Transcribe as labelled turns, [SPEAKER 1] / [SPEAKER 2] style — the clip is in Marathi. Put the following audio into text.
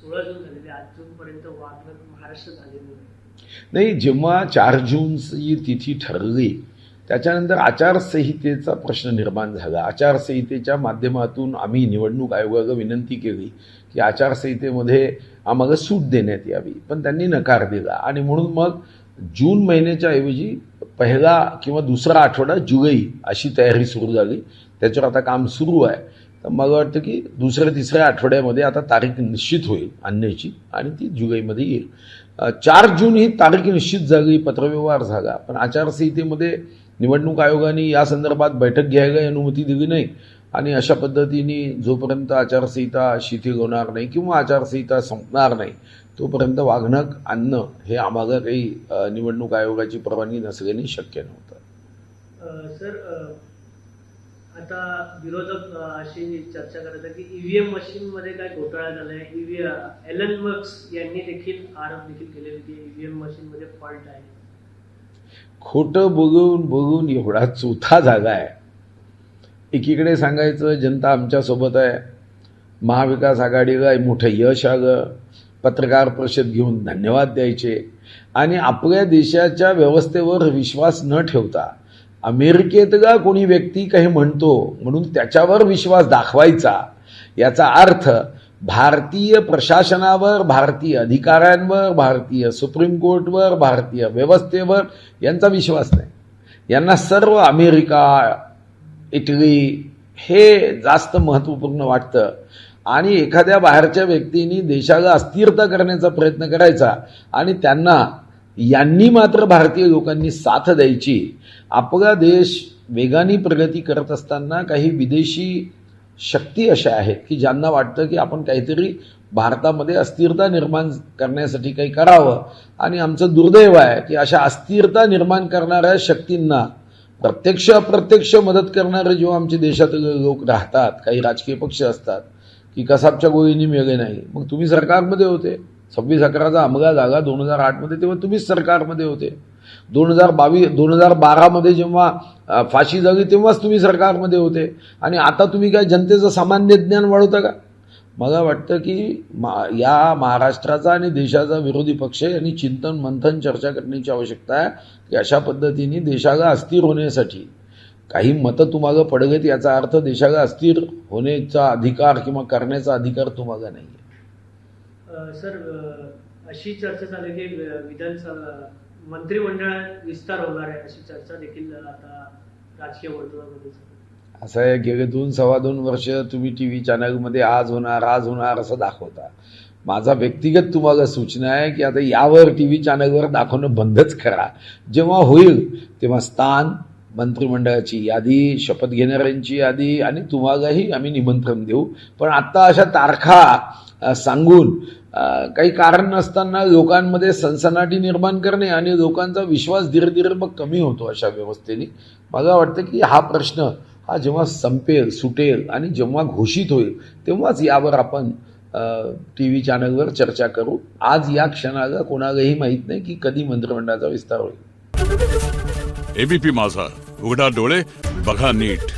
[SPEAKER 1] 16 जून झालेले, अजूनपर्यंत वागणं महाराष्ट्रात झालेलं
[SPEAKER 2] नाही. जेव्हा 4 जूनची तिथी ठरली त्याच्यानंतर आचारसंहितेचा प्रश्न निर्माण झाला. आचारसंहितेच्या माध्यमातून आम्ही निवडणूक आयोगाला विनंती केली की आचारसंहितेमध्ये आम्हाला सूट देण्यात यावी, पण त्यांनी नकार दिला आणि म्हणून मग जून महिन्याच्या ऐवजी पहिला किंवा दुसरा आठवडा जुलै अशी तयारी सुरू झाली. त्याच्यावर आता काम सुरू आहे. तर मला वाटतं की दुसऱ्या तिसऱ्या आठवड्यामध्ये आता तारीख निश्चित होईल आणण्याची आणि ती जुलैमध्ये येईल. 4 जून ही तारीख निश्चित झाली, पत्रव्यवहार झाला, पण आचारसंहितेमध्ये निवडणूक आयोगाने या संदर्भात बैठक घ्यायला अनुमती दिली नाही आणि अशा पद्धतीने जोपर्यंत आचारसंहिता शिथिल होणार नाही किंवा आचारसंहिता संपणार नाही तोपर्यंत वाघनक आणणं हे आम्हाला काही निवडणूक आयोगाची परवानगी नसल्याने शक्य नव्हतं.
[SPEAKER 1] सर, आता विरोधक अशी चर्चा करत आहे की ईव्हीएम मशीनमध्ये काय घोटाळा झालाय. एलन मस्क यांनी देखील आरोप देखील केले की ईव्हीएम मशीनमध्ये फॉल्ट आहे.
[SPEAKER 2] खोटं बघून बघून एवढा चोथा जागा आहे. एकीकडे सांगायचं जनता आमच्यासोबत आहे, महाविकास आघाडीला मोठं यश आलं, पत्रकार परिषद घेऊन धन्यवाद द्यायचे आणि आपल्या देशाच्या व्यवस्थेवर विश्वास न ठेवता अमेरिकेतला कोणी व्यक्ती काही म्हणतो म्हणून त्याच्यावर विश्वास दाखवायचा. याचा अर्थ भारतीय प्रशासनावर, भारतीय अधिकाऱ्यांवर, भारतीय सुप्रीम कोर्टवर, भारतीय व्यवस्थेवर यांचा विश्वास नाही. यांना सर्व अमेरिका, इटली हे जास्त महत्त्वपूर्ण वाटतं आणि एखाद्या बाहेरच्या व्यक्तींनी देशाला अस्थिरता करण्याचा प्रयत्न करायचा आणि यांनी मात्र भारतीय लोकांनी साथ द्यायची. आपला देश वेगाने प्रगती करत असताना काही विदेशी शक्ती अशा आहेत की ज्यांना वाटतं की आपण काहीतरी भारतामध्ये अस्थिरता निर्माण करण्यासाठी काही करावं आणि आमचं दुर्दैव आहे की अशा अस्थिरता निर्माण करणाऱ्या शक्तींना प्रत्यक्ष अप्रत्यक्ष मदत करणारे जेव्हा आमच्या देशातील लोक राहतात, काही राजकीय पक्ष असतात की कसाबच्या गोळीनी मेले नाही. मग तुम्ही सरकारमध्ये होते, 26/11चा हमला झाला 2008 मध्ये, तेव्हा तुम्हीच सरकारमध्ये होते. 2012 मध्ये जेव्हा फाशी झाली तेव्हाच तुम्ही सरकारमध्ये होते आणि आता तुम्ही काय जनतेचं सामान्य ज्ञान वाढवता का? मला वाटतं की या महाराष्ट्राचा आणि देशाचा विरोधी पक्ष यांनी चिंतन मंथन चर्चा करण्याची आवश्यकता आहे की अशा पद्धतीने देशाला अस्थिर होण्यासाठी काही मतं तुम्हाला पडगत, याचा अर्थ देशाला अस्थिर होण्याचा अधिकार किंवा करण्याचा अधिकार तुम्हाला नाही आहे.
[SPEAKER 1] सर, अशी चर्चा चालू की विधानसभा मंत्रिमंडळात विस्तार होणार आहे अशी चर्चा देखील आता राजकीय वर्तुळामध्ये.
[SPEAKER 2] असं आहे, गेले 2-2.25 वर्ष तुम्ही टीव्ही चॅनलमध्ये आज होणार असं दाखवता. माझा व्यक्तिगत तुम्हाला सूचना आहे की आता यावर टीव्ही चॅनलवर दाखवणं बंदच करा. जेव्हा होईल तेव्हा स्थान, मंत्रिमंडळाची यादी, शपथ घेणाऱ्यांची यादी आणि तुम्हालाही आम्ही निमंत्रण देऊ. पण आता अशा तारखा सांगून काही कारण नसताना लोकांमध्ये सनसनाटी निर्माण करणे आणि लोकांचा विश्वास धीरे धीरे मग कमी होतो अशा व्यवस्थेने. मला वाटतं की हा प्रश्न हा जेव्हा संपेल, सुटेल आणि जेव्हा घोषित होईल तेव्हाच यावर आपण टीव्ही चॅनलवर चर्चा करू. आज या क्षणाला कोणालाही माहीत नाही की कधी मंत्रिमंडळाचा विस्तार होईल.
[SPEAKER 3] एबीपी माझा, उघडा डोळे बघा नीट.